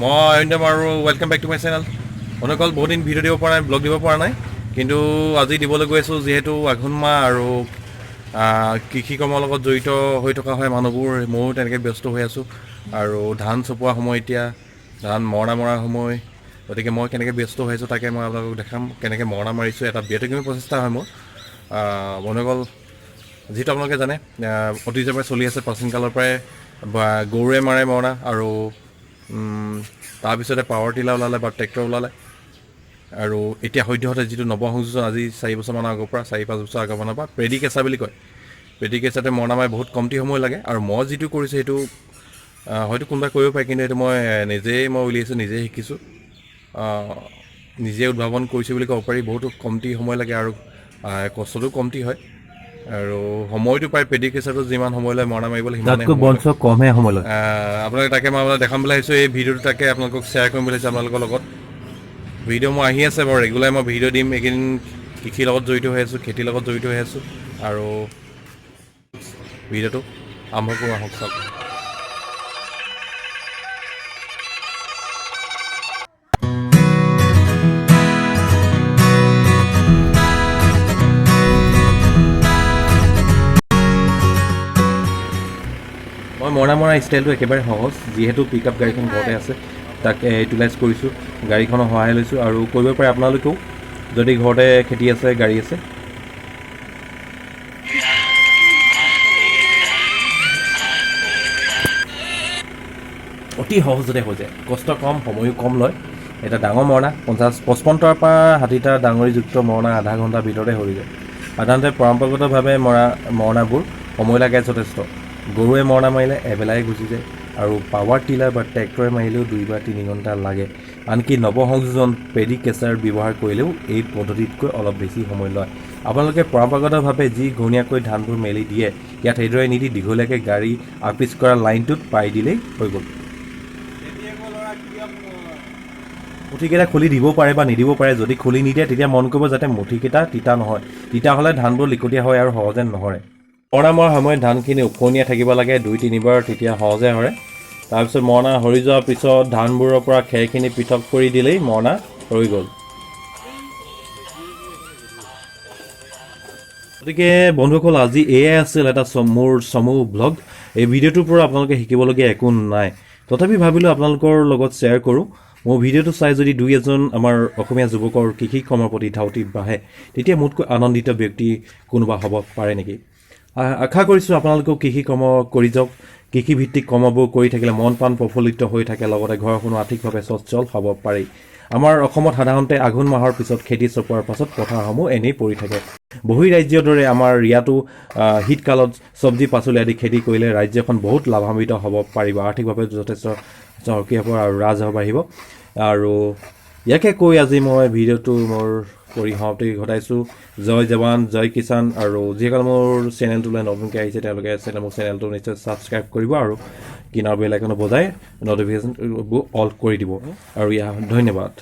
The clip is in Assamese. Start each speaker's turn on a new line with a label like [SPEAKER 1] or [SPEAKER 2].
[SPEAKER 1] মই অৰিন্দম আৰু welcome back to my channel. অনকল বহুত দিন ভিডিঅ' দিব পৰা নাই, ব্লগ দিব পৰা নাই, কিন্তু আজি দিবলৈ গৈ আছোঁ। যিহেতু আঘোণ মাহ আৰু কৃষি কৰ্মৰ লগত জড়িত হৈ থকা হয় মানুহবোৰ, ময়ো তেনেকৈ ব্যস্ত হৈ আছোঁ। আৰু ধান চপোৱা সময়, এতিয়া ধান মৰণা মৰাৰ সময়, গতিকে মই কেনেকৈ ব্যস্ত হৈ আছোঁ তাকে মই আপোনালোকক দেখাম। কেনেকৈ মৰণা মাৰিছোঁ, এটা ব্যতিক্ৰমী প্ৰচেষ্টা হয় মোৰ। বন্ধুসকল, যিহেতু আপোনালোকে জানে অতীজৰ পৰাই চলি আছে, প্ৰাচীন কালৰ পৰাই গৰুৱে মাৰে মৰণা, আৰু তাৰপিছতে পাৱাৰ টিলাৰ ওলালে বা ট্ৰেক্টৰ ওলালে। আৰু এতিয়া সদ্যহতে যিটো নৱসংযোজন, আজি 4 বছৰমানৰ আগৰ পৰা, 4-5 বছৰ আগৰমানৰ পৰা পেডি কেঁচা বুলি কয়। পেডি কেঁচাতে মৰণা মাৰি বহুত কমটি সময় লাগে। আৰু মই যিটো কৰিছোঁ সেইটো হয়তো কোনোবাই কৰিব পাৰে, কিন্তু সেইটো মই উলিয়াইছোঁ, নিজেই শিকিছোঁ, নিজে উদ্ভাৱন কৰিছোঁ বুলি ক'ব পাৰি। বহুতো কমটি সময় লাগে আৰু কষ্টটো কমটি হয়। আৰু সময়টো প্ৰায় পেডি কেঁচাটো যিমান সময় লয় মৰণা মাৰিবলৈ সিমানেই সময় লয়,
[SPEAKER 2] কমহে সময় লয়।
[SPEAKER 1] আপোনালোকে তাকে মই আপোনালোকক দেখাম বুলি ভাবিছোঁ। এই ভিডিঅ'টো তাকে আপোনালোকক শ্বেয়াৰ কৰিম বুলি ভাবিছোঁ আপোনালোকৰ লগত। ভিডিঅ' মোৰ আহি আছে বাৰু, ৰেগুলাৰ মই ভিডিঅ' দিম। এইকেইদিন কৃষিৰ লগত জড়িত হৈ আছোঁ, খেতিৰ লগত জড়িত হৈ আছোঁ। আৰু ভিডিঅ'টো আৰম্ভ কৰোঁ, আহক চাওক। মই মৰণা মৰা ষ্টাইলটো একেবাৰে সহজ। যিহেতু পিক আপ গাড়ীখন ঘৰতে আছে, তাকে ইউটিলাইজ কৰিছোঁ, গাড়ীখনৰ সহায় লৈছোঁ। আৰু কৰিব পাৰে আপোনালোকেও, যদি ঘৰতে খেতি আছে, গাড়ী আছে। অতি সহজতে হৈ যায়, কষ্ট কম, সময়ো কম লয়। এটা ডাঙৰ মৰণা 55-55টাৰ পৰা 60টা ডাঙৰিযুক্ত মৰণা আধা ঘণ্টাৰ ভিতৰতে হৈ যায়। সাধাৰণতে পৰম্পৰাগতভাৱে মৰণাবোৰ সময় লাগে যথেষ্ট। গৰুৱে মৰণা মাৰিলে এবেলাই গুচি যায়, আৰু পাৱাৰ টিলাৰ বা ট্ৰেক্টৰে মাৰিলেও 2 বা 3 ঘণ্টা লাগে। আনকি নৱসংযোজন পেডি কেঁচাৰ ব্যৱহাৰ কৰিলেও এই পদ্ধতিতকৈ অলপ বেছি সময় লয়। আপোনালোকে পৰম্পৰাগতভাৱে যি ঘূণীয়াকৈ ধানবোৰ মেলি দিয়ে, ইয়াত সেইদৰে নিদি দীঘলীয়াকৈ গাড়ী আগপিছ কৰা লাইনটোত পাই দিলেই হৈ গ'ল। মুঠিকেইটা খুলি দিব পাৰে বা নিদিব পাৰে। যদি খুলি নিদিয়ে তেতিয়া মন কৰিব যাতে মুঠিকেইটা তিতা নহয়, তিতা হ'লে ধানবোৰ লিকটীয়া হয় আৰু সহজে নসৰে। মৰণা মৰাৰ সময়ত ধানখিনি ওখনীয়া থাকিব লাগে 2-3 বাৰ, তেতিয়া সহজে সৰে। তাৰপিছত মৰণা সৰি যোৱাৰ পিছত ধানবোৰৰ পৰা খেৰখিনি পৃথক কৰি দিলেই মৰণা হৈ গ'ল। গতিকে বন্ধুসকল, আজি এয়াই আছিল এটা মোৰ চমু ব্লগ। এই ভিডিঅ'টোৰ পৰা আপোনালোকে শিকিবলগীয়া একো নাই, তথাপি ভাবিলোঁ আপোনালোকৰ লগত শ্বেয়াৰ কৰোঁ। মোৰ ভিডিঅ'টো চাই যদি 2-এজন আমাৰ অসমীয়া যুৱকৰ কৃষি কৰ্মৰ প্ৰতি ধাউতি বাঢ়ে, তেতিয়া মোতকৈ আনন্দিত ব্যক্তি কোনোবা হ'ব পাৰে নেকি। আশা কৰিছোঁ আপোনালোকেও কৃষি কৰ্ম কৰি যাওক। কৃষিভিত্তিক কৰ্মবোৰ কৰি থাকিলে মন প্ৰাণ প্ৰফুল্লিত হৈ থাকে, লগতে ঘৰখনো আৰ্থিকভাৱে সচ্ছল হ'ব পাৰি। আমাৰ অসমত সাধাৰণতে আঘোণ মাহৰ পিছত খেতি চপোৱাৰ পাছত পথাৰসমূহ এনেই পৰি থাকে। বহিঃৰাজ্যৰ দৰে আমাৰ ইয়াতো শীতকালত চব্জি পাচলি আদি খেতি কৰিলে ৰাজ্যখন বহুত লাভান্বিত হ'ব পাৰিব, আৰ্থিকভাৱে যথেষ্ট চহকী হ'ব আৰু ৰাজহ বাঢ়িব। আৰু ইয়াকে কৈ আজি মই ভিডিঅ'টো মোৰ সমাপ্তি ঘটাইছোঁ। জয় জৱান, জয় কিষাণ। আৰু যিসকল মোৰ চেনেলটোলৈ নতুনকৈ আহিছে তেওঁলোকে মোৰ চেনেলটো নিশ্চয় ছাবস্ক্ৰাইব কৰিব, আৰু কিনাৰ বেল আইকনটো বজাই নটিফিকেশ্যনবোৰ অল কৰি দিব। আৰু ধন্যবাদ।